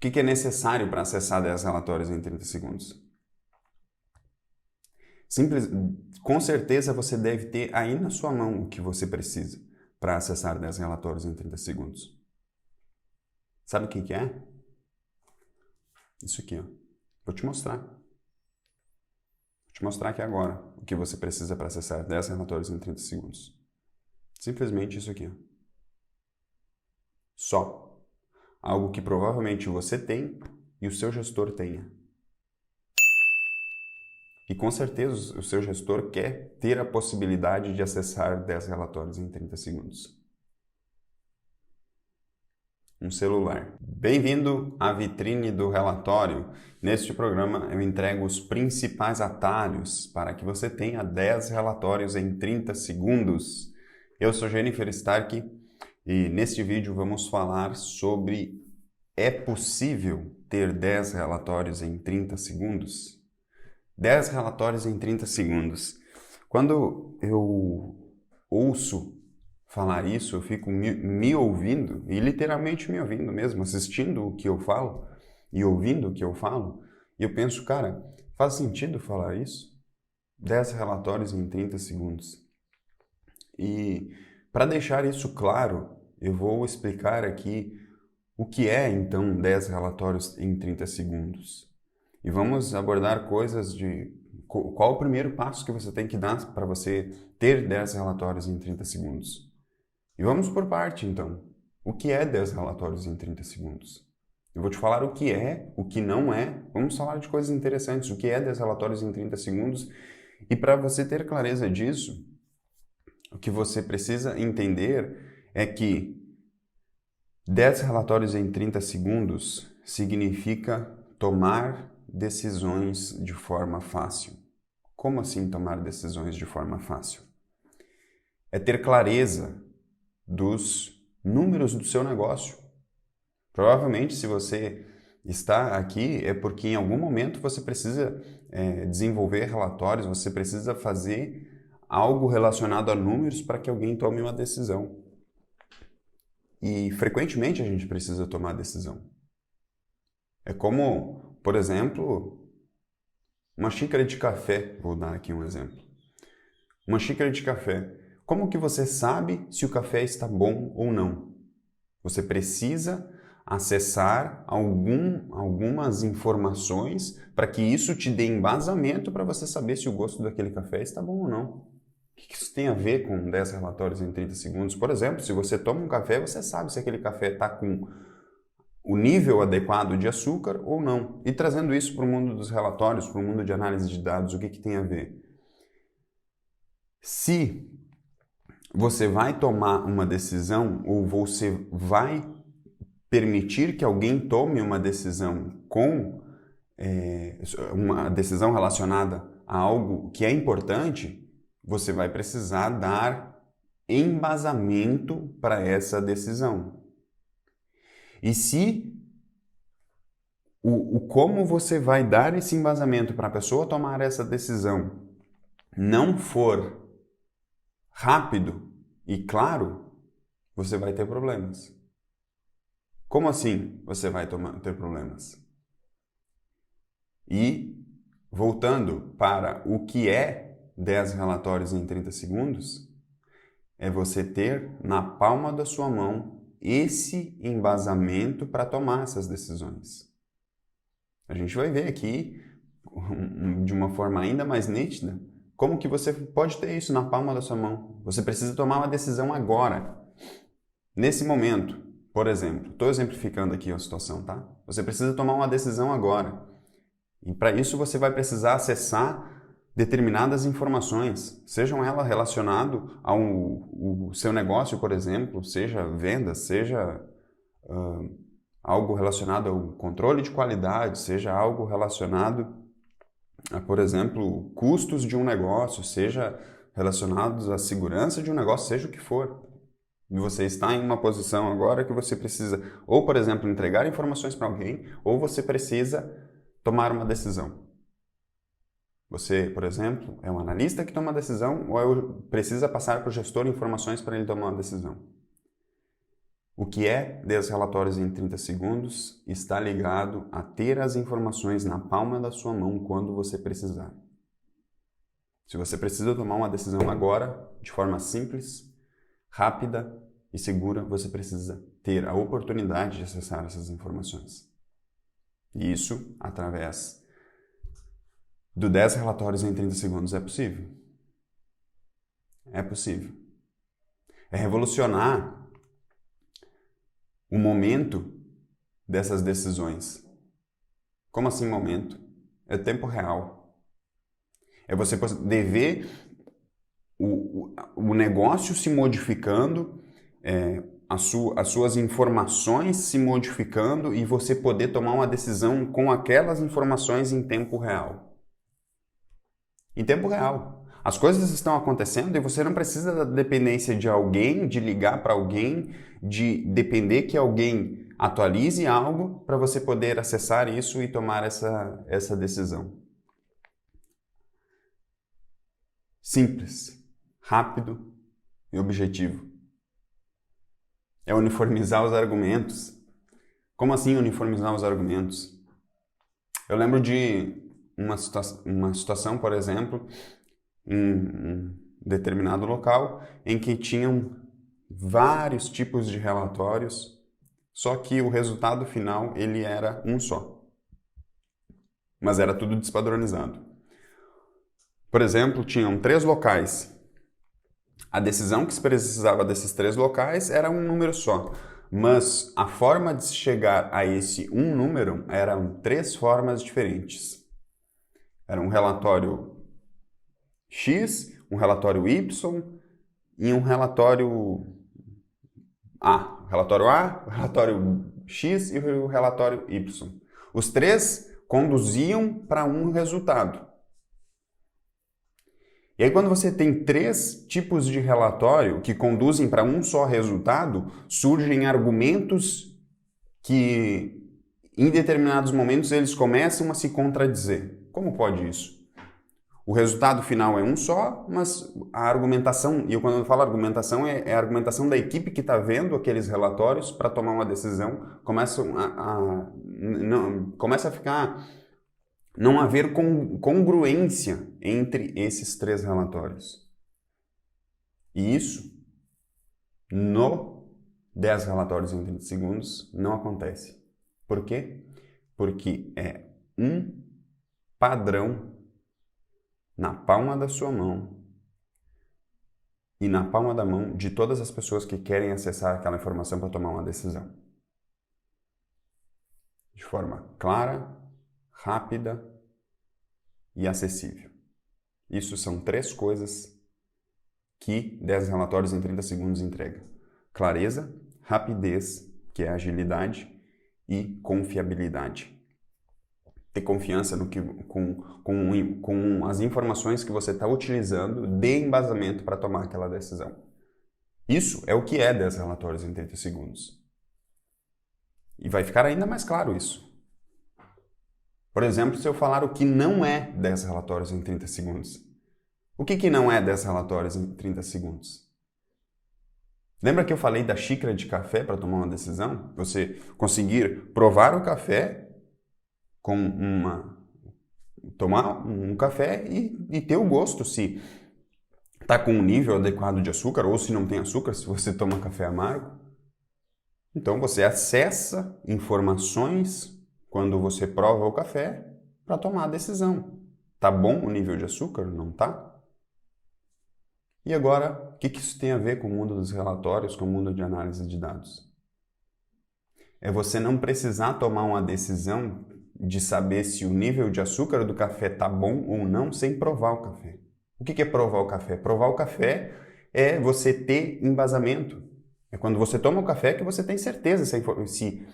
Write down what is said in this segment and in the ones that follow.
que é necessário para acessar 10 relatórios em 30 segundos? Simples, com certeza você deve ter aí na sua mão o que você precisa para acessar 10 relatórios em 30 segundos. Sabe o que é? Isso aqui, ó. Vou te mostrar. Vou te mostrar aqui agora o que você precisa para acessar 10 relatórios em 30 segundos. Simplesmente isso aqui, ó. Só. Algo que provavelmente você tem e o seu gestor tenha. E com certeza o seu gestor quer ter a possibilidade de acessar 10 relatórios em 30 segundos. Um celular. Bem-vindo à vitrine do relatório. Neste programa eu entrego os principais atalhos para que você tenha 10 relatórios em 30 segundos. Eu sou Jennifer Stark e neste vídeo vamos falar sobre: é possível ter 10 relatórios em 30 segundos? 10 relatórios em 30 segundos. Quando eu ouço falar isso, eu fico me ouvindo, e literalmente me ouvindo mesmo, assistindo o que eu falo e ouvindo o que eu falo, e eu penso, cara, faz sentido falar isso? 10 relatórios em 30 segundos. E para deixar isso claro, eu vou explicar aqui o que é então 10 relatórios em 30 segundos. E vamos abordar coisas de qual o primeiro passo que você tem que dar para você ter 10 relatórios em 30 segundos. E vamos por parte, então. O que é 10 relatórios em 30 segundos? Eu vou te falar o que é, o que não é. Vamos falar de coisas interessantes. O que é 10 relatórios em 30 segundos? E para você ter clareza disso, o que você precisa entender é que 10 relatórios em 30 segundos significa tomar decisões de forma fácil. Como assim tomar decisões de forma fácil? É ter clareza dos números do seu negócio. Provavelmente, se você está aqui, é porque em algum momento você precisa desenvolver relatórios, você precisa fazer algo relacionado a números para que alguém tome uma decisão. E frequentemente a gente precisa tomar decisão. É como, por exemplo, uma xícara de café. Vou dar aqui um exemplo. Uma xícara de café. Como que você sabe se o café está bom ou não? Você precisa acessar algumas informações para que isso te dê embasamento para você saber se o gosto daquele café está bom ou não. O que isso tem a ver com 10 relatórios em 30 segundos? Por exemplo, se você toma um café, você sabe se aquele café está com o nível adequado de açúcar ou não. E trazendo isso para o mundo dos relatórios, para o mundo de análise de dados, o que tem a ver? Se você vai tomar uma decisão ou você vai permitir que alguém tome uma decisão uma decisão relacionada a algo que é importante, você vai precisar dar embasamento para essa decisão. E se o como você vai dar esse embasamento para a pessoa tomar essa decisão não for rápido e claro, você vai ter problemas. Como assim você vai ter problemas? E, voltando para o que é 10 relatórios em 30 segundos, é você ter na palma da sua mão esse embasamento para tomar essas decisões. A gente vai ver aqui, de uma forma ainda mais nítida, como que você pode ter isso na palma da sua mão. Você precisa tomar uma decisão agora, nesse momento. Por exemplo, estou exemplificando aqui a situação, tá? Você precisa tomar uma decisão agora. E para isso você vai precisar acessar determinadas informações, sejam elas relacionadas ao seu negócio, por exemplo, seja vendas, seja algo relacionado ao controle de qualidade, seja algo relacionado a, por exemplo, custos de um negócio, seja relacionados à segurança de um negócio, seja o que for. E você está em uma posição agora que você precisa, ou, por exemplo, entregar informações para alguém, ou você precisa tomar uma decisão. Você, por exemplo, é um analista que toma uma decisão ou precisa passar para o gestor informações para ele tomar uma decisão. O que é 10 relatórios em 30 segundos está ligado a ter as informações na palma da sua mão quando você precisar. Se você precisa tomar uma decisão agora, de forma simples, rápida e segura, você precisa ter a oportunidade de acessar essas informações. E isso, através do 10 relatórios em 30 segundos, é possível. É possível. É revolucionar o momento dessas decisões. Como assim momento? É tempo real. É você poder ver o negócio se modificando, as suas informações se modificando e você poder tomar uma decisão com aquelas informações em tempo real. Em tempo real. As coisas estão acontecendo e você não precisa da dependência de alguém, de ligar para alguém, de depender que alguém atualize algo para você poder acessar isso e tomar essa decisão. Simples, rápido e objetivo. É uniformizar os argumentos. Como assim uniformizar os argumentos? Eu lembro de uma situação, por exemplo, em um determinado local em que tinham vários tipos de relatórios, só que o resultado final ele era um só. Mas era tudo despadronizado. Por exemplo, tinham 3 locais. A decisão que se precisava desses 3 locais era um número só, mas a forma de se chegar a esse um número eram 3 formas diferentes. Era um relatório X, um relatório Y e um relatório A. O relatório A, o relatório X e o relatório Y. Os 3 conduziam para um resultado. E aí, quando você tem 3 tipos de relatório que conduzem para um só resultado, surgem argumentos que, em determinados momentos, eles começam a se contradizer. Como pode isso? O resultado final é um só, mas a argumentação, e quando eu falo argumentação, é a argumentação da equipe que está vendo aqueles relatórios para tomar uma decisão, começa a ficar... não haver congruência entre esses 3 relatórios. E isso, no 10 relatórios em 30 segundos, não acontece. Por quê? Porque é um padrão na palma da sua mão e na palma da mão de todas as pessoas que querem acessar aquela informação para tomar uma decisão. De forma clara, rápida e acessível. Isso são 3 coisas que 10 relatórios em 30 segundos entrega. Clareza, rapidez, que é agilidade, e confiabilidade. Ter confiança no que, com as informações que você está utilizando de embasamento para tomar aquela decisão. Isso é o que é 10 relatórios em 30 segundos. E vai ficar ainda mais claro isso. Por exemplo, se eu falar o que não é 10 relatórios em 30 segundos. O que não é 10 relatórios em 30 segundos? Lembra que eu falei da xícara de café para tomar uma decisão? Você conseguir provar o café tomar um café e ter o gosto, se está com um nível adequado de açúcar ou se não tem açúcar, se você toma café amargo. Então você acessa informações quando você prova o café para tomar a decisão. Tá bom o nível de açúcar? Não tá? E agora, o que isso tem a ver com o mundo dos relatórios, com o mundo de análise de dados? É você não precisar tomar uma decisão de saber se o nível de açúcar do café tá bom ou não sem provar o café. O que é provar o café? Provar o café é você ter embasamento. É quando você toma o café que você tem certeza se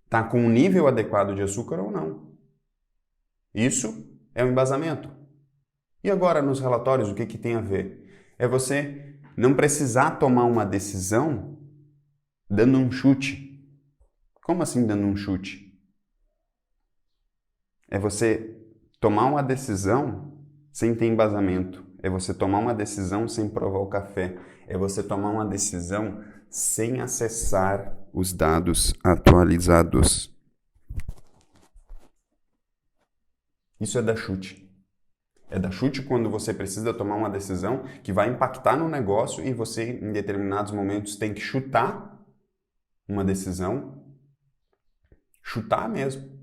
está com um nível adequado de açúcar ou não. Isso é o embasamento. E agora nos relatórios, o que tem a ver? É você não precisar tomar uma decisão dando um chute. Como assim dando um chute? É você tomar uma decisão sem ter embasamento. É você tomar uma decisão sem provar o café. É você tomar uma decisão sem acessar os dados atualizados. Isso é dar chute. É dar chute quando você precisa tomar uma decisão que vai impactar no negócio e você, em determinados momentos, tem que chutar uma decisão. Chutar mesmo.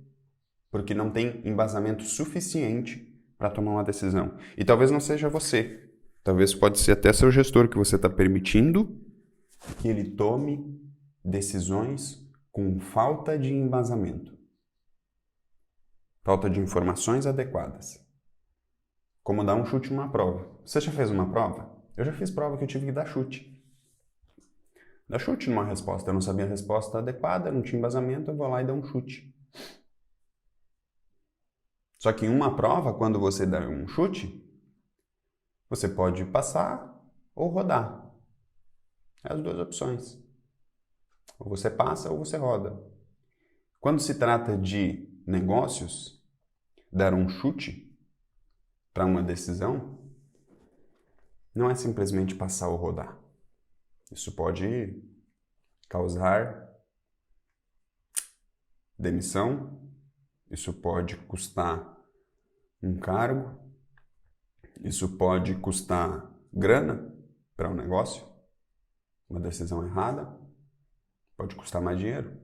Porque não tem embasamento suficiente para tomar uma decisão. E talvez não seja você. Talvez pode ser até seu gestor que você está permitindo que ele tome decisões com falta de embasamento. Falta de informações adequadas. Como dar um chute numa prova. Você já fez uma prova? Eu já fiz prova que eu tive que dar chute. Dar chute numa resposta. Eu não sabia a resposta adequada, não tinha embasamento, eu vou lá e dou um chute. Só que em uma prova, quando você dá um chute, você pode passar ou rodar. É as duas opções. Ou você passa ou você roda. Quando se trata de negócios, dar um chute para uma decisão não é simplesmente passar ou rodar. Isso pode causar demissão, isso pode custar um cargo, isso pode custar grana para um negócio, uma decisão errada, pode custar mais dinheiro.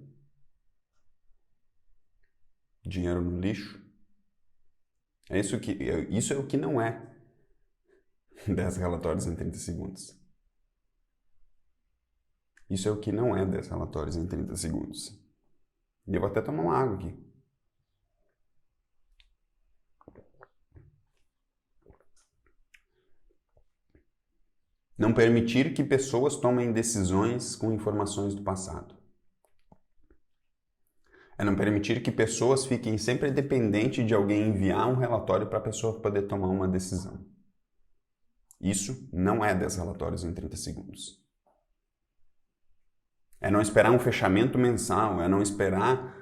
Dinheiro no lixo. Isso é o que não é 10 relatórios em 30 segundos. Isso é o que não é 10 relatórios em 30 segundos. E eu vou até tomar uma água aqui. Não permitir que pessoas tomem decisões com informações do passado. É não permitir que pessoas fiquem sempre dependentes de alguém enviar um relatório para a pessoa poder tomar uma decisão. Isso não é 10 relatórios em 30 segundos. É não esperar um fechamento mensal, é não esperar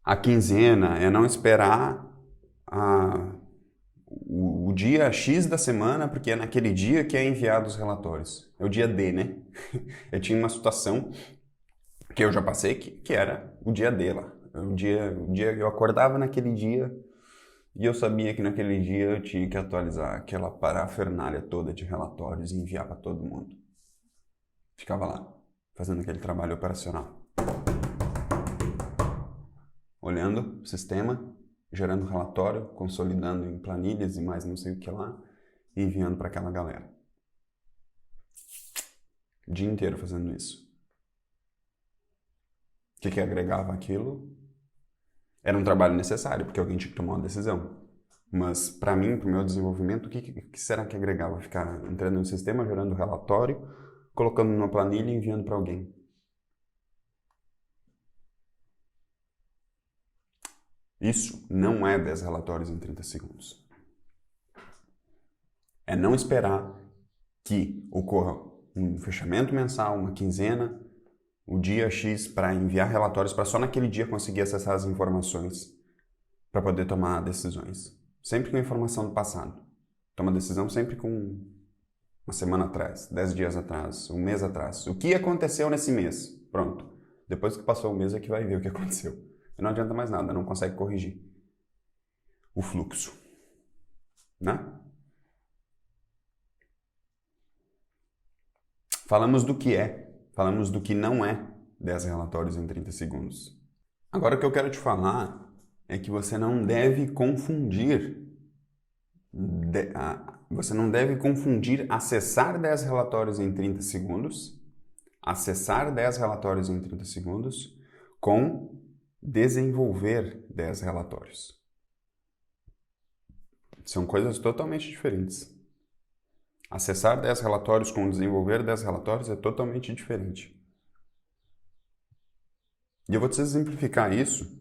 a quinzena, é não esperar o dia X da semana, porque é naquele dia que é enviado os relatórios. É o dia D, né? Eu tinha uma situação que eu já passei, que era o dia D lá. O dia eu acordava naquele dia e eu sabia que naquele dia eu tinha que atualizar aquela parafernália toda de relatórios e enviar para todo mundo. Ficava lá, fazendo aquele trabalho operacional. Olhando o sistema, gerando relatório, consolidando em planilhas e mais não sei o que lá, e enviando para aquela galera. O dia inteiro fazendo isso. O que agregava aquilo? Era um trabalho necessário, porque alguém tinha que tomar uma decisão. Mas, para mim, para o meu desenvolvimento, o que será que agregava? Ficar entrando no sistema, gerando relatório, colocando numa planilha e enviando para alguém. Isso não é 10 relatórios em 30 segundos. É não esperar que ocorra um fechamento mensal, uma quinzena, o dia X para enviar relatórios para só naquele dia conseguir acessar as informações para poder tomar decisões. Sempre com informação do passado. Toma decisão sempre com uma semana atrás, 10 dias atrás, um mês atrás. O que aconteceu nesse mês? Pronto. Depois que passou o mês é que vai ver o que aconteceu. E não adianta mais nada, não consegue corrigir o fluxo. Né? Falamos do que é. Falamos do que não é 10 relatórios em 30 segundos. Agora o que eu quero te falar é que você não deve confundir acessar 10 relatórios em 30 segundos, com desenvolver 10 relatórios. São coisas totalmente diferentes. Acessar 10 relatórios com desenvolver 10 relatórios é totalmente diferente. E eu vou te exemplificar isso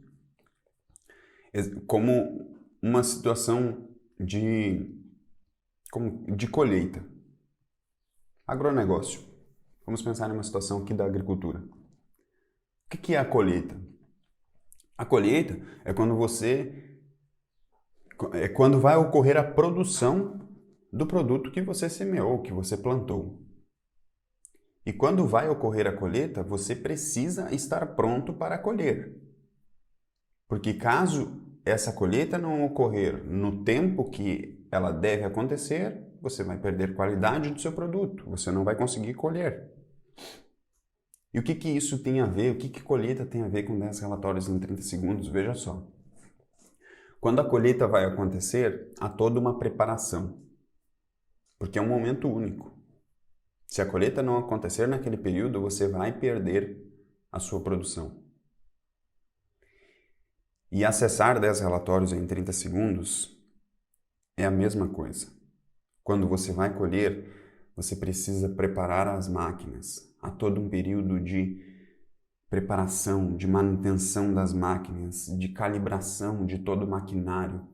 como uma situação de colheita. Agronegócio. Vamos pensar numa situação aqui da agricultura. O que é a colheita? A colheita é quando vai ocorrer a produção do produto que você semeou, que você plantou. E quando vai ocorrer a colheita, você precisa estar pronto para colher. Porque caso essa colheita não ocorrer no tempo que ela deve acontecer, você vai perder qualidade do seu produto, você não vai conseguir colher. E o que isso tem a ver, o que colheita tem a ver com 10 relatórios em 30 segundos? Veja só. Quando a colheita vai acontecer, há toda uma preparação, porque é um momento único. Se a colheita não acontecer naquele período, você vai perder a sua produção. E acessar 10 relatórios em 30 segundos é a mesma coisa. Quando você vai colher, você precisa preparar as máquinas. Há todo um período de preparação, de manutenção das máquinas, de calibração de todo o maquinário.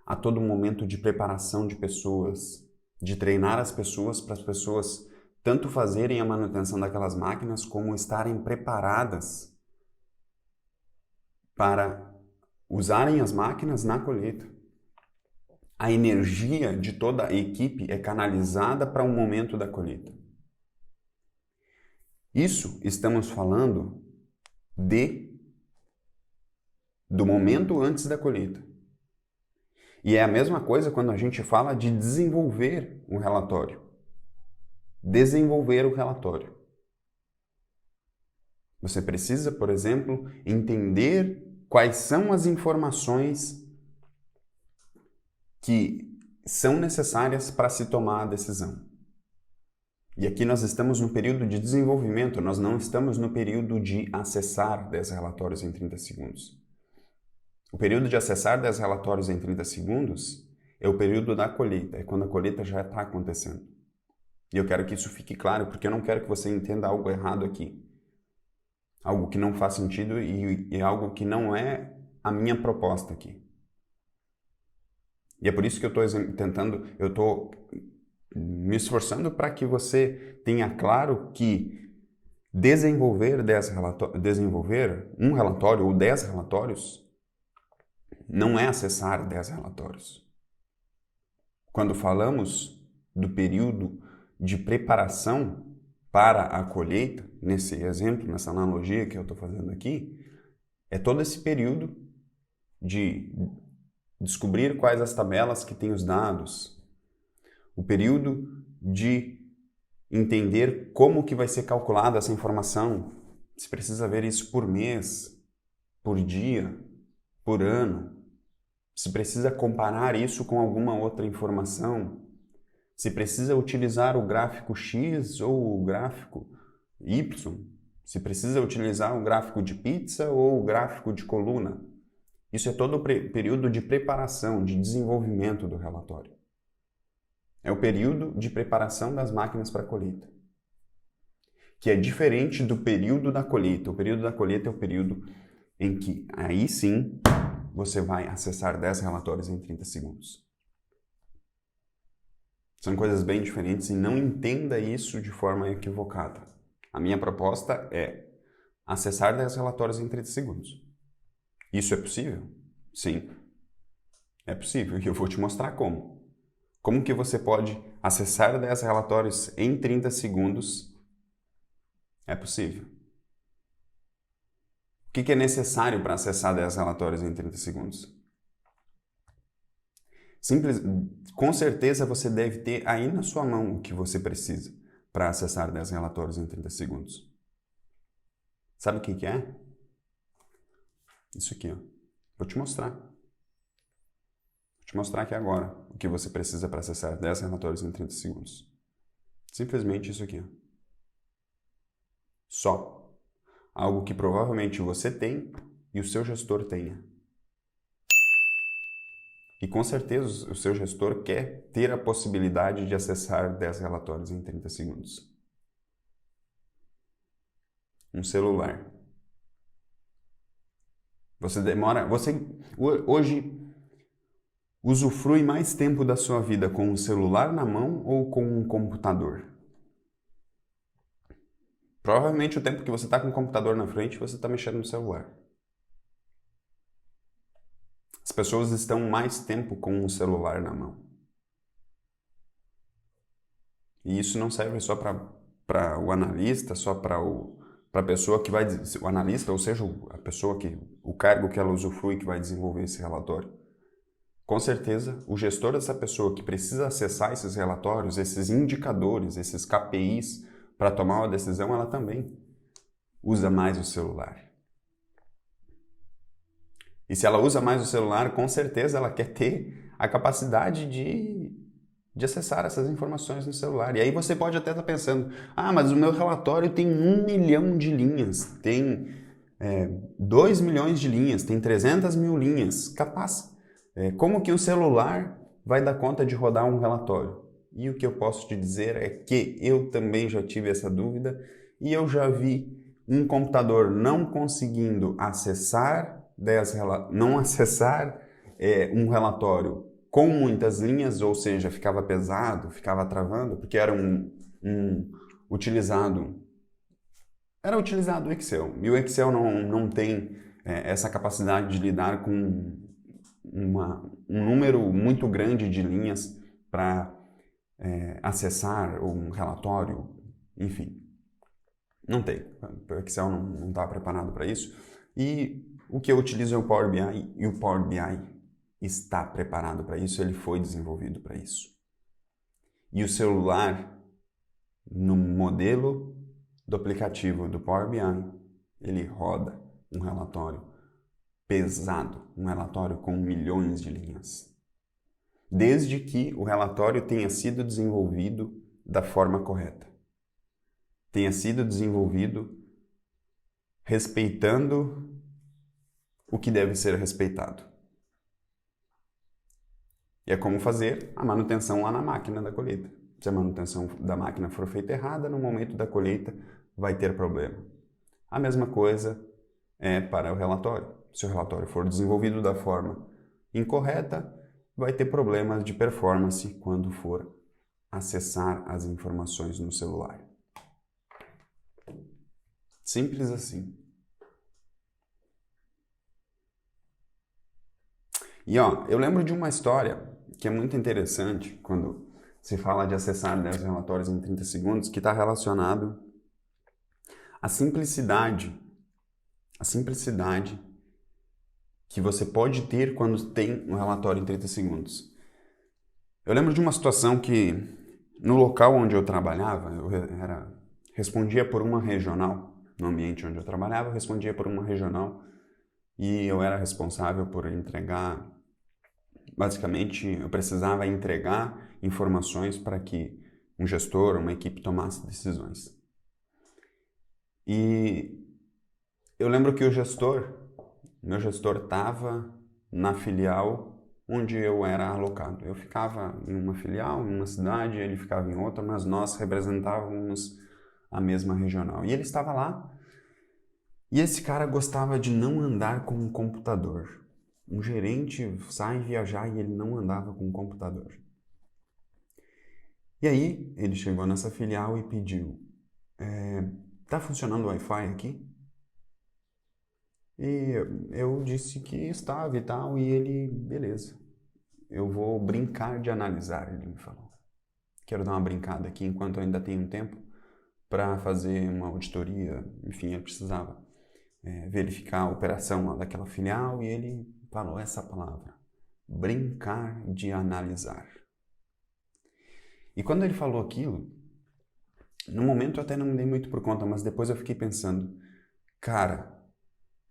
Há todo um momento de preparação de pessoas, de treinar as pessoas para as pessoas tanto fazerem a manutenção daquelas máquinas como estarem preparadas para usarem as máquinas na colheita. A energia de toda a equipe é canalizada para o momento da colheita. Isso estamos falando do momento antes da colheita. E é a mesma coisa quando a gente fala de desenvolver um relatório. Desenvolver o relatório. Você precisa, por exemplo, entender quais são as informações que são necessárias para se tomar a decisão. E aqui nós estamos no período de desenvolvimento, nós não estamos no período de acessar 10 relatórios em 30 segundos. O período de acessar 10 relatórios em 30 segundos é o período da colheita, é quando a colheita já está acontecendo. E eu quero que isso fique claro, porque eu não quero que você entenda algo errado aqui. Algo que não faz sentido e algo que não é a minha proposta aqui. E é por isso que eu estou me esforçando para que você tenha claro que desenvolver um relatório ou 10 relatórios não é acessar 10 relatórios. Quando falamos do período de preparação para a colheita, nesse exemplo, nessa analogia que eu estou fazendo aqui, é todo esse período de descobrir quais as tabelas que têm os dados, o período de entender como que vai ser calculada essa informação, se precisa ver isso por mês, por dia, por ano, se precisa comparar isso com alguma outra informação, se precisa utilizar o gráfico X ou o gráfico Y, se precisa utilizar o gráfico de pizza ou o gráfico de coluna. Isso é todo o período de preparação, de desenvolvimento do relatório. É o período de preparação das máquinas para a colheita, que é diferente do período da colheita. O período da colheita é o período em que, aí sim, você vai acessar 10 relatórios em 30 segundos. São coisas bem diferentes e não entenda isso de forma equivocada. A minha proposta é acessar 10 relatórios em 30 segundos. Isso é possível? Sim, é possível e eu vou te mostrar como. Como que você pode acessar 10 relatórios em 30 segundos? É possível. O que é necessário para acessar 10 relatórios em 30 segundos? Com certeza você deve ter aí na sua mão o que você precisa para acessar 10 relatórios em 30 segundos. Sabe o que é? Isso aqui, ó. Vou te mostrar. Vou te mostrar aqui agora o que você precisa para acessar 10 relatórios em 30 segundos. Simplesmente isso aqui, ó. Só. Algo que provavelmente você tem e o seu gestor tenha. E com certeza o seu gestor quer ter a possibilidade de acessar 10 relatórios em 30 segundos. Um celular. Você hoje usufrui mais tempo da sua vida com um celular na mão ou com um computador? Provavelmente o tempo que você está com o computador na frente, você está mexendo no celular. As pessoas estão mais tempo com o celular na mão. E isso não serve só para para o analista, só para a pessoa que vai, o analista, ou seja, a pessoa o cargo que ela usufrui que vai desenvolver esse relatório. Com certeza, o gestor dessa pessoa que precisa acessar esses relatórios, esses indicadores, esses KPIs para tomar uma decisão, ela também usa mais o celular. E se ela usa mais o celular, com certeza ela quer ter a capacidade de acessar essas informações no celular. E aí você pode até estar pensando, mas o meu relatório tem 1 milhão de linhas, tem 2 milhões de linhas, tem 300 mil linhas. Capaz. Como que o celular vai dar conta de rodar um relatório? E o que eu posso te dizer é que eu também já tive essa dúvida e eu já vi um computador não conseguindo acessar um relatório com muitas linhas, ou seja, ficava pesado, ficava travando, porque era utilizado o Excel. E o Excel não tem essa capacidade de lidar com um número muito grande de linhas para acessar um relatório, enfim. Não tem. O Excel não está preparado para isso. E o que eu utilizo é o Power BI, e o Power BI está preparado para isso, ele foi desenvolvido para isso. E o celular, no modelo do aplicativo do Power BI, ele roda um relatório pesado, um relatório com milhões de linhas. Desde que o relatório tenha sido desenvolvido da forma correta. Tenha sido desenvolvido respeitando o que deve ser respeitado. E é como fazer a manutenção lá na máquina da colheita. Se a manutenção da máquina for feita errada, no momento da colheita vai ter problema. A mesma coisa é para o relatório. Se o relatório for desenvolvido da forma incorreta, vai ter problemas de performance quando for acessar as informações no celular. Simples assim. E eu lembro de uma história que é muito interessante quando se fala de acessar 10 relatórios em 30 segundos, que está relacionado à simplicidade que você pode ter quando tem um relatório em 30 segundos. Eu lembro de uma situação que no local onde eu trabalhava, respondia por uma regional, no ambiente onde eu trabalhava, eu respondia por uma regional e eu era responsável por entregar. Basicamente, eu precisava entregar informações para que um gestor, uma equipe tomasse decisões. E eu lembro que meu gestor estava na filial onde eu era alocado. Eu ficava em uma filial, em uma cidade, ele ficava em outra, mas nós representávamos a mesma regional. E ele estava lá, e esse cara gostava de não andar com um computador. Um gerente sai viajar e ele não andava com um computador. E aí, ele chegou nessa filial e pediu, tá funcionando o Wi-Fi aqui? E eu disse que estava e tal, e ele, beleza. Eu vou brincar de analisar, ele me falou. Quero dar uma brincada aqui enquanto eu ainda tenho tempo para fazer uma auditoria. Enfim, eu precisava verificar a operação lá daquela filial e ele falou essa palavra, brincar de analisar. E quando ele falou aquilo, no momento eu até não me dei muito por conta, mas depois eu fiquei pensando, cara,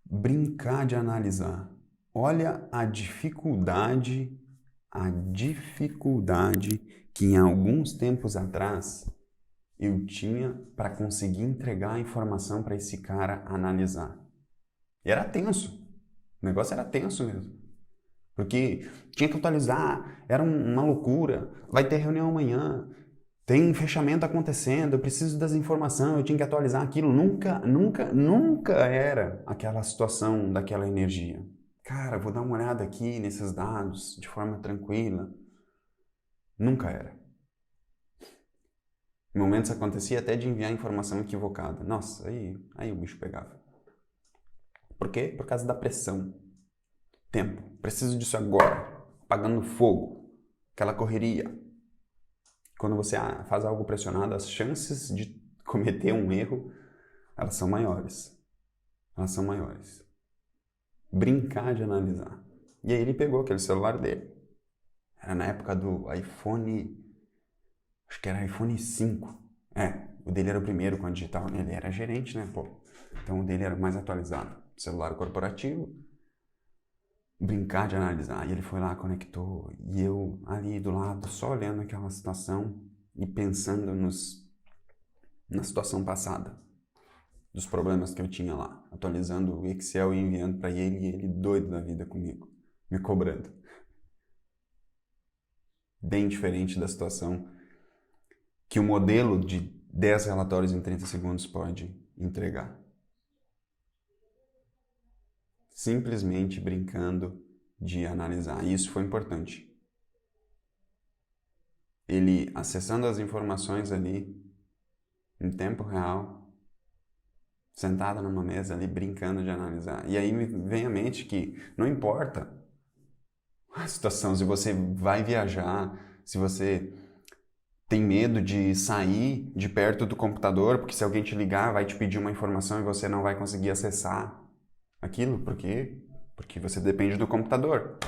brincar de analisar. Olha a dificuldade que em alguns tempos atrás eu tinha para conseguir entregar a informação para esse cara analisar. E era tenso. O negócio era tenso mesmo. Porque tinha que atualizar, era uma loucura. Vai ter reunião amanhã, tem fechamento acontecendo, eu preciso das informações, eu tinha que atualizar aquilo. Nunca era aquela situação daquela energia. Cara, vou dar uma olhada aqui nesses dados de forma tranquila. Nunca era. Em momentos acontecia até de enviar informação equivocada. Nossa, aí o bicho pegava. Por quê? Por causa da pressão. Tempo. Preciso disso agora. Apagando fogo. Aquela correria. Quando você faz algo pressionado, as chances de cometer um erro, elas são maiores. Elas são maiores. Brincar de analisar. E aí ele pegou aquele celular dele. Era na época do iPhone... Acho que era iPhone 5. O dele era o primeiro com a digital. Ele era gerente, né, pô? Então o dele era mais atualizado. Celular corporativo. Brincar de analisar. E ele foi lá, conectou. E eu ali do lado, só olhando aquela situação e pensando na situação passada. Dos problemas que eu tinha lá. Atualizando o Excel e enviando para ele. E ele doido da vida comigo. Me cobrando. Bem diferente da situação que o modelo de 10 relatórios em 30 segundos pode entregar. Simplesmente brincando de analisar. E isso foi importante. Ele acessando as informações ali, em tempo real, sentado numa mesa ali, brincando de analisar. E aí me vem à mente que não importa a situação, se você vai viajar, se você tem medo de sair de perto do computador, porque se alguém te ligar vai te pedir uma informação e você não vai conseguir acessar aquilo, por quê? Porque você depende do computador.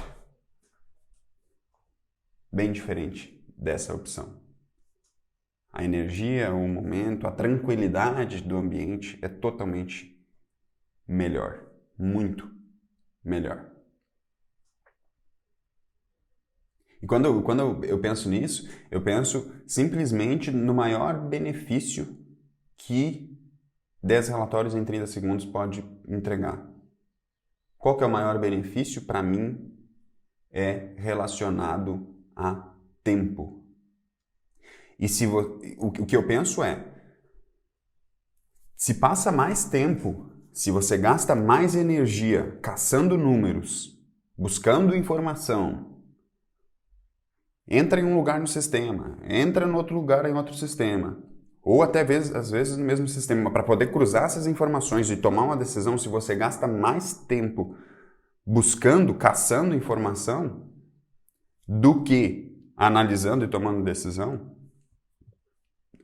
Bem diferente dessa opção. A energia, o momento, a tranquilidade do ambiente é totalmente melhor. Muito melhor. E quando eu penso nisso, eu penso simplesmente no maior benefício que 10 relatórios em 30 segundos pode entregar. Qual que é o maior benefício? Para mim, é relacionado a tempo. E o que eu penso é, se passa mais tempo, se você gasta mais energia caçando números, buscando informação, entra em um lugar no sistema, entra no outro lugar em outro sistema, ou até às vezes no mesmo sistema, para poder cruzar essas informações e tomar uma decisão, se você gasta mais tempo buscando, caçando informação, do que analisando e tomando decisão,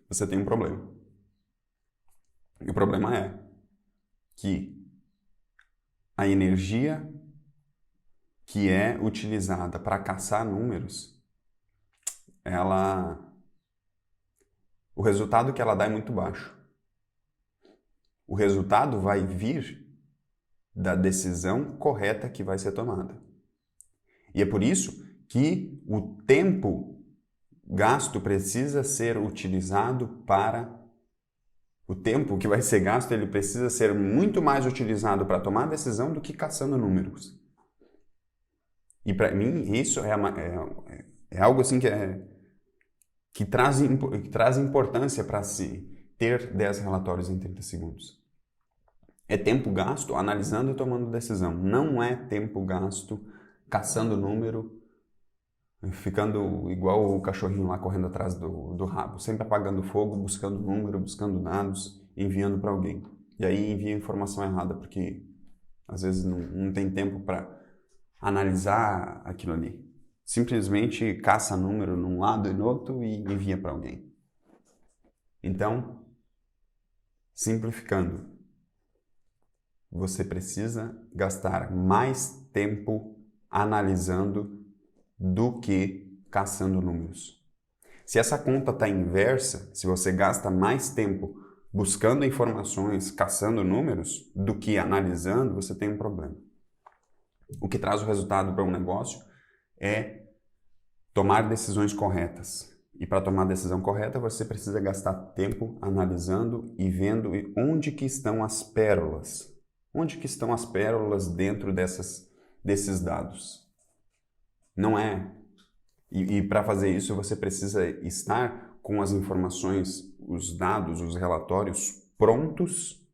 você tem um problema. E o problema é que a energia que é utilizada para caçar números, o resultado que ela dá é muito baixo. O resultado vai vir da decisão correta que vai ser tomada. E é por isso que o tempo gasto precisa ser utilizado para... O tempo que vai ser gasto, ele precisa ser muito mais utilizado para tomar decisão do que caçando números. E para mim, isso é algo assim que traz importância para se ter 10 relatórios em 30 segundos. É tempo gasto analisando e tomando decisão. Não é tempo gasto caçando número, ficando igual o cachorrinho lá correndo atrás do rabo, sempre apagando fogo, buscando número, buscando dados, enviando para alguém. E aí envia informação errada, porque às vezes não tem tempo para analisar aquilo ali. Simplesmente caça número num lado e no outro e envia para alguém. Então, simplificando, você precisa gastar mais tempo analisando do que caçando números. Se essa conta está inversa, se você gasta mais tempo buscando informações, caçando números, do que analisando, você tem um problema. O que traz o resultado para um negócio é tomar decisões corretas. E para tomar a decisão correta, você precisa gastar tempo analisando e vendo onde que estão as pérolas. Onde que estão as pérolas dentro desses dados? Não é... E para fazer isso, você precisa estar com as informações, os dados, os relatórios prontos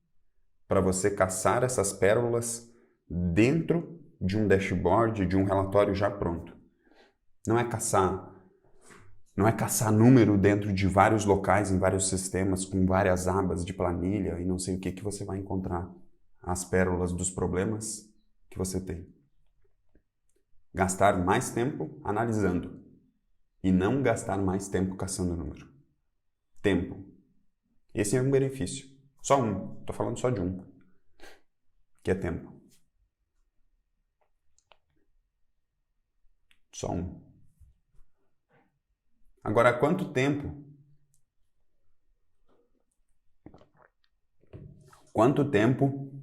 para você caçar essas pérolas dentro de um dashboard, de um relatório já pronto. Não é caçar número dentro de vários locais, em vários sistemas, com várias abas de planilha e não sei o que você vai encontrar as pérolas dos problemas que você tem. Gastar mais tempo analisando e não gastar mais tempo caçando número. Tempo. Esse é um benefício. Só um. Estou falando só de um. Que é tempo. Só um. Agora, quanto tempo? Quanto tempo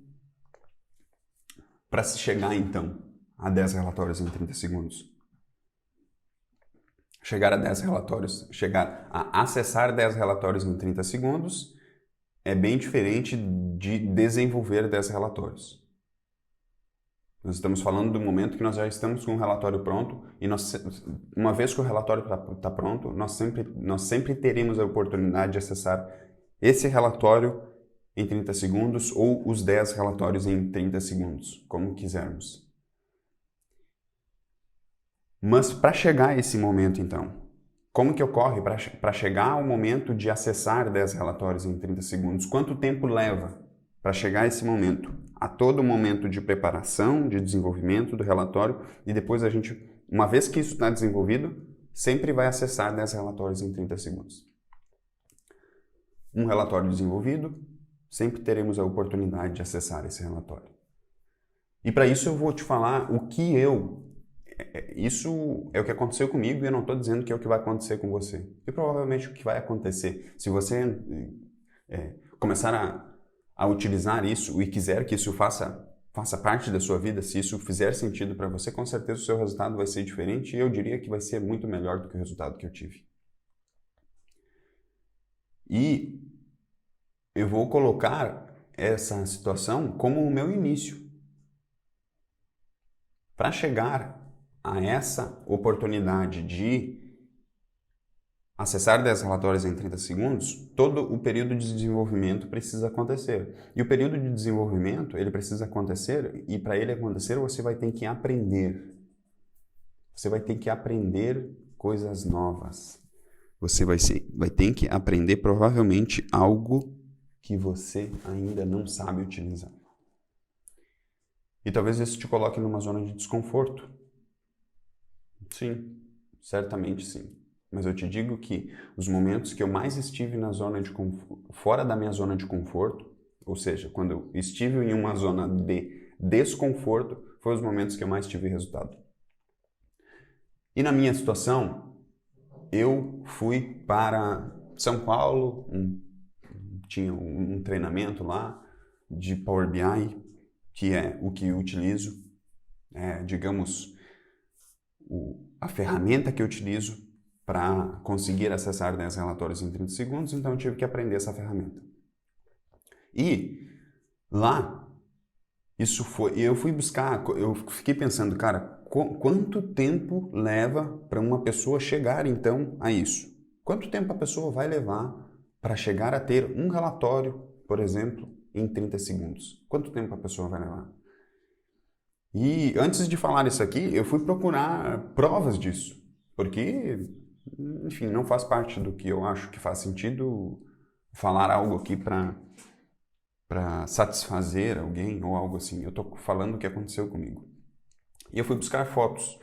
para se chegar, então, a 10 relatórios em 30 segundos? Chegar a 10 relatórios, chegar a acessar 10 relatórios em 30 segundos é bem diferente de desenvolver 10 relatórios. Nós estamos falando do momento que nós já estamos com o relatório pronto e uma vez que o relatório está pronto, nós sempre teremos a oportunidade de acessar esse relatório em 30 segundos ou os 10 relatórios em 30 segundos, como quisermos. Mas para chegar a esse momento, então, como que ocorre para chegar ao momento de acessar 10 relatórios em 30 segundos? Quanto tempo leva para chegar a esse momento? A todo momento de preparação, de desenvolvimento do relatório e depois a gente, uma vez que isso está desenvolvido, sempre vai acessar 10 relatórios em 30 segundos. Um relatório desenvolvido, sempre teremos a oportunidade de acessar esse relatório. E para isso eu vou te falar o que isso é o que aconteceu comigo e eu não estou dizendo que é o que vai acontecer com você. E provavelmente o que vai acontecer, se você começar a utilizar isso e quiser que isso faça parte da sua vida, se isso fizer sentido para você, com certeza o seu resultado vai ser diferente e eu diria que vai ser muito melhor do que o resultado que eu tive. E eu vou colocar essa situação como o meu início. Para chegar a essa oportunidade de acessar 10 relatórios em 30 segundos, todo o período de desenvolvimento precisa acontecer. E o período de desenvolvimento, ele precisa acontecer e para ele acontecer você vai ter que aprender. Você vai ter que aprender coisas novas. Você vai ter que aprender provavelmente algo que você ainda não sabe utilizar. E talvez isso te coloque numa zona de desconforto. Sim, certamente sim. Mas eu te digo que os momentos que eu mais estive na zona de fora da minha zona de conforto, ou seja, quando eu estive em uma zona de desconforto, foram os momentos que eu mais tive resultado. E na minha situação, eu fui para São Paulo, tinha um treinamento lá de Power BI, que é o que eu utilizo, digamos, a ferramenta que eu utilizo para conseguir acessar 10 relatórios em 30 segundos, então eu tive que aprender essa ferramenta. E lá, eu fui buscar, eu fiquei pensando, cara, quanto tempo leva para uma pessoa chegar então a isso? Quanto tempo a pessoa vai levar para chegar a ter um relatório, por exemplo, em 30 segundos? Quanto tempo a pessoa vai levar? E antes de falar isso aqui, eu fui procurar provas disso, porque, enfim, não faz parte do que eu acho que faz sentido falar algo aqui para satisfazer alguém ou algo assim. Eu estou falando o que aconteceu comigo. E eu fui buscar fotos.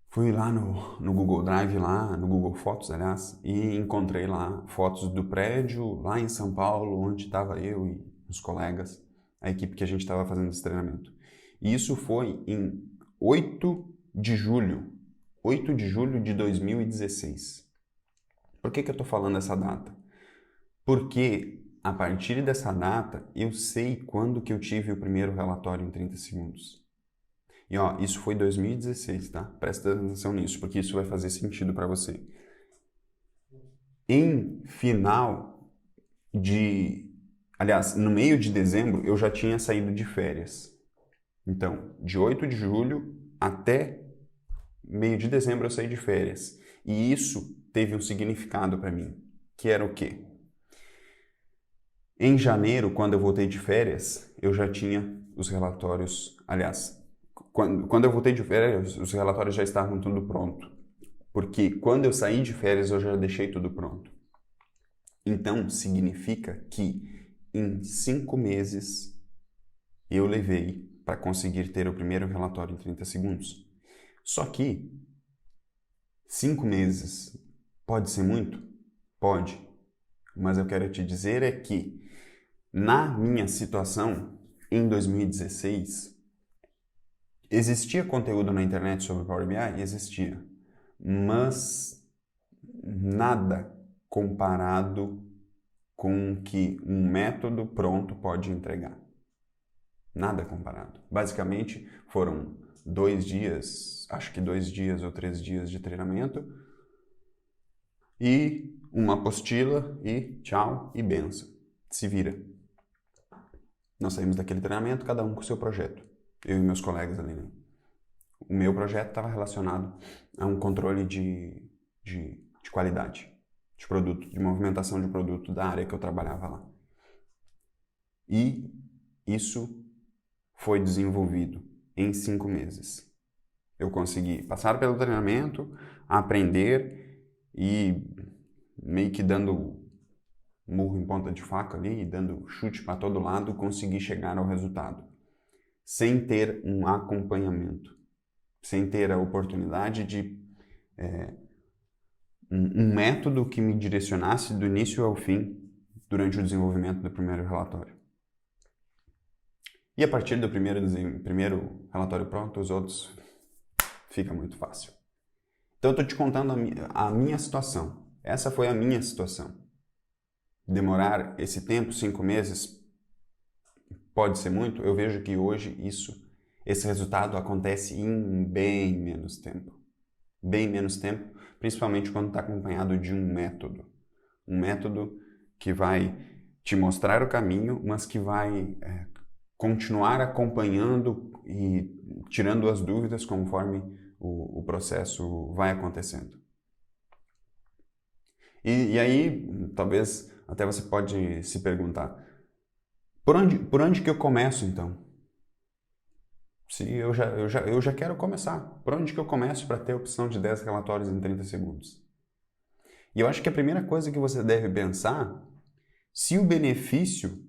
Fui lá no Google Drive, lá no Google Fotos, aliás, e encontrei lá fotos do prédio lá em São Paulo, onde estava eu e os colegas, a equipe que a gente estava fazendo esse treinamento. E isso foi em 8 de julho de 2016. Por que eu estou falando essa data? Porque a partir dessa data eu sei quando que eu tive o primeiro relatório em 30 segundos. E ó, isso foi 2016, tá? Presta atenção nisso, porque isso vai fazer sentido para você. No meio de dezembro, eu já tinha saído de férias. Então, de 8 de julho até meio de dezembro eu saí de férias. E isso teve um significado para mim, que era o quê? Em janeiro, quando eu voltei de férias, eu já tinha os relatórios, aliás, quando eu voltei de férias, os relatórios já estavam tudo pronto. Porque quando eu saí de férias, eu já deixei tudo pronto. Então, significa que em 5 meses eu levei para conseguir ter o primeiro relatório em 30 segundos. Só que 5 meses pode ser muito? Pode. mas eu quero te dizer é que, na minha situação, em 2016, existia conteúdo na internet sobre Power BI? Existia, mas nada comparado com o que um método pronto pode entregar. Nada comparado. Basicamente, foram 2 dias, acho que 2 dias ou 3 dias de treinamento e uma apostila e tchau e benção. Se vira. Nós saímos daquele treinamento, cada um com o seu projeto. Eu e meus colegas ali, né? O meu projeto estava relacionado a um controle de qualidade de produto, de movimentação de produto da área que eu trabalhava lá. E isso foi desenvolvido em 5 meses. Eu consegui passar pelo treinamento, aprender e meio que dando murro em ponta de faca ali, dando chute para todo lado, consegui chegar ao resultado. Sem ter um acompanhamento, sem ter a oportunidade de um método que me direcionasse do início ao fim durante o desenvolvimento do primeiro relatório. E a partir do primeiro relatório pronto, os outros fica muito fácil. Então eu estou te contando a minha situação. Essa foi a minha situação. Demorar esse tempo, 5 meses, pode ser muito. Eu vejo que hoje esse resultado acontece em bem menos tempo. Bem menos tempo, principalmente quando está acompanhado de um método. Um método que vai te mostrar o caminho, mas que vai continuar acompanhando e tirando as dúvidas conforme o processo vai acontecendo. E aí, talvez até você pode se perguntar, por onde que eu começo então? Se eu já quero começar, por onde que eu começo para ter a opção de 10 relatórios em 30 segundos? E eu acho que a primeira coisa que você deve pensar, se o benefício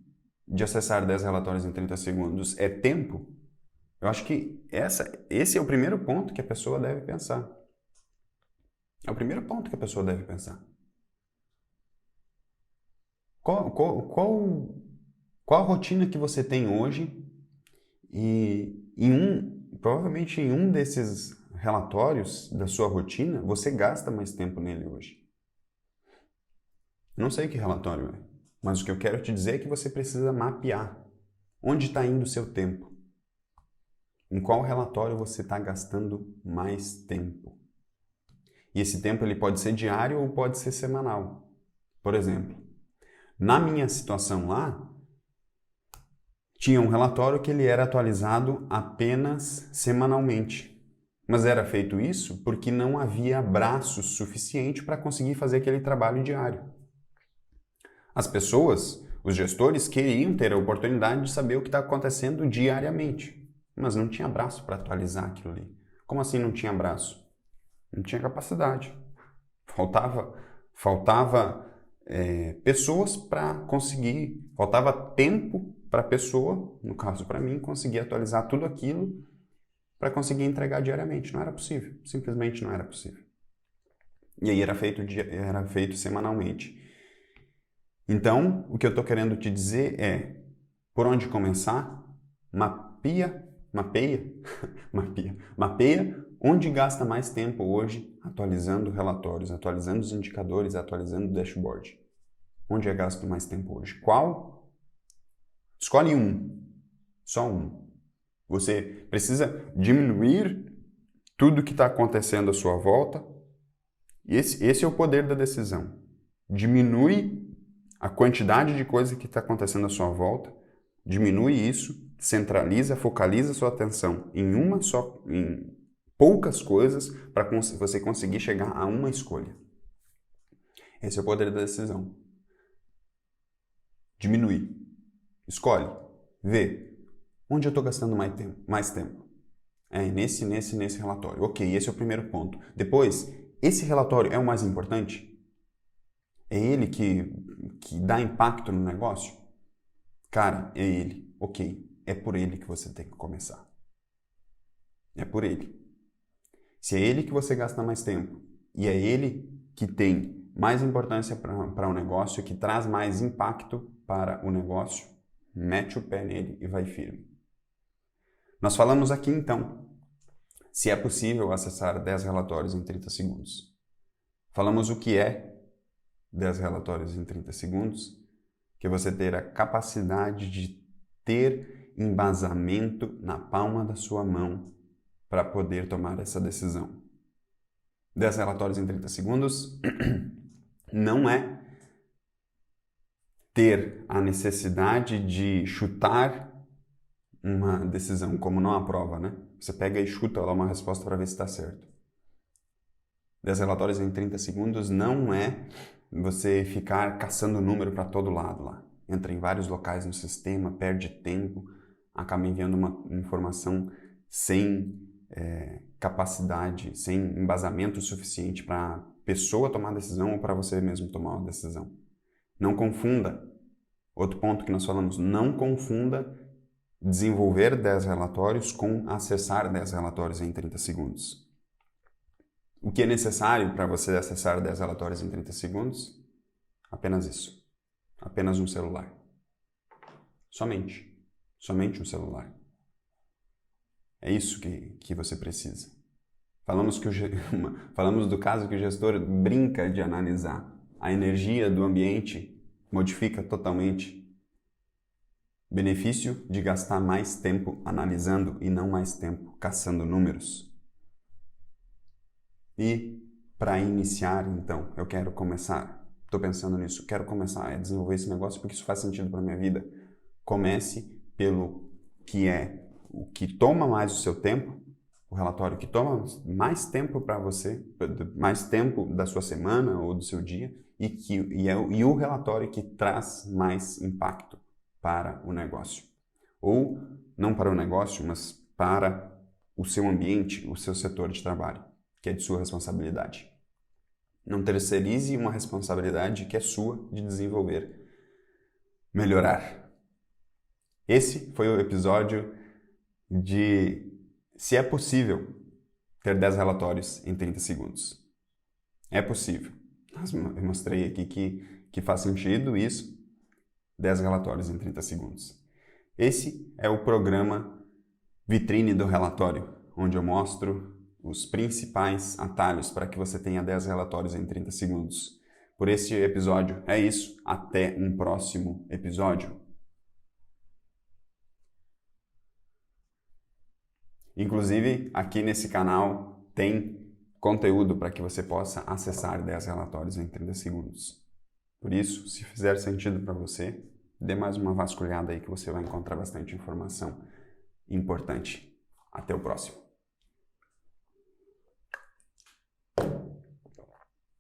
de acessar 10 relatórios em 30 segundos é tempo, eu acho que esse é o primeiro ponto que a pessoa deve pensar. É o primeiro ponto que a pessoa deve pensar. Qual a rotina que você tem hoje e provavelmente em um desses relatórios da sua rotina, você gasta mais tempo nele hoje. Não sei que relatório é, mas o que eu quero te dizer é que você precisa mapear onde está indo o seu tempo. Em qual relatório você está gastando mais tempo? E esse tempo ele pode ser diário ou pode ser semanal. Por exemplo, na minha situação lá, tinha um relatório que ele era atualizado apenas semanalmente. Mas era feito isso porque não havia braço suficiente para conseguir fazer aquele trabalho diário. As pessoas, os gestores, queriam ter a oportunidade de saber o que está acontecendo diariamente. Mas não tinha braço para atualizar aquilo ali. Como assim não tinha braço? Não tinha capacidade. Faltava pessoas para conseguir, faltava tempo para a pessoa, no caso para mim, conseguir atualizar tudo aquilo para conseguir entregar diariamente. Não era possível, simplesmente não era possível. E aí era feito semanalmente. Então, o que eu estou querendo te dizer é, por onde começar? Mapeia onde gasta mais tempo hoje atualizando relatórios, atualizando os indicadores, atualizando o dashboard. Onde é gasto mais tempo hoje? Qual? Escolhe um, só um. Você precisa diminuir tudo que está acontecendo à sua volta. Esse é o poder da decisão. Diminui a quantidade de coisa que está acontecendo à sua volta, diminui isso, centraliza, focaliza sua atenção em poucas coisas para você conseguir chegar a uma escolha. Esse é o poder da decisão. Diminui, escolhe, vê onde eu estou gastando mais tempo. Nesse relatório. Ok, esse é o primeiro ponto. Depois, esse relatório é o mais importante? É ele que dá impacto no negócio? Cara, é ele. Ok, é por ele que você tem que começar. É por ele. Se é ele que você gasta mais tempo e é ele que tem mais importância para o negócio, que traz mais impacto para o negócio, mete o pé nele e vai firme. Nós falamos aqui então se é possível acessar 10 relatórios em 30 segundos. Falamos o que é 10 relatórios em 30 segundos, que é você ter a capacidade de ter embasamento na palma da sua mão para poder tomar essa decisão. 10 relatórios em 30 segundos não é ter a necessidade de chutar uma decisão, como não aprova, né? Você pega e chuta lá uma resposta para ver se está certo. 10 relatórios em 30 segundos não é você ficar caçando número para todo lado lá. Entra em vários locais no sistema, perde tempo, acaba enviando uma informação sem capacidade, sem embasamento suficiente para a pessoa tomar a decisão ou para você mesmo tomar uma decisão. Não confunda. Outro ponto que nós falamos, não confunda desenvolver 10 relatórios com acessar 10 relatórios em 30 segundos. O que é necessário para você acessar 10 relatórios em 30 segundos? Apenas isso. Apenas um celular. Somente um celular. É isso que você precisa. Falamos do caso que o gestor brinca de analisar. A energia do ambiente modifica totalmente. Benefício de gastar mais tempo analisando e não mais tempo caçando números. E para iniciar, então, eu quero começar, estou pensando nisso, quero começar a desenvolver esse negócio porque isso faz sentido para a minha vida. Comece pelo que é o que toma mais o seu tempo, o relatório que toma mais tempo para você, mais tempo da sua semana ou do seu dia, e o relatório que traz mais impacto para o negócio. Ou não para o negócio, mas para o seu ambiente, o seu setor de trabalho, que é de sua responsabilidade. Não terceirize uma responsabilidade que é sua de desenvolver, melhorar. Esse foi o episódio de se é possível ter 10 relatórios em 30 segundos. É possível. Eu mostrei aqui que faz sentido isso. 10 relatórios em 30 segundos. Esse é o programa Vitrine do Relatório, onde eu mostro os principais atalhos para que você tenha 10 relatórios em 30 segundos. Por este episódio é isso. Até um próximo episódio. Inclusive, aqui nesse canal tem conteúdo para que você possa acessar 10 relatórios em 30 segundos. Por isso, se fizer sentido para você, dê mais uma vasculhada aí que você vai encontrar bastante informação importante. Até o próximo.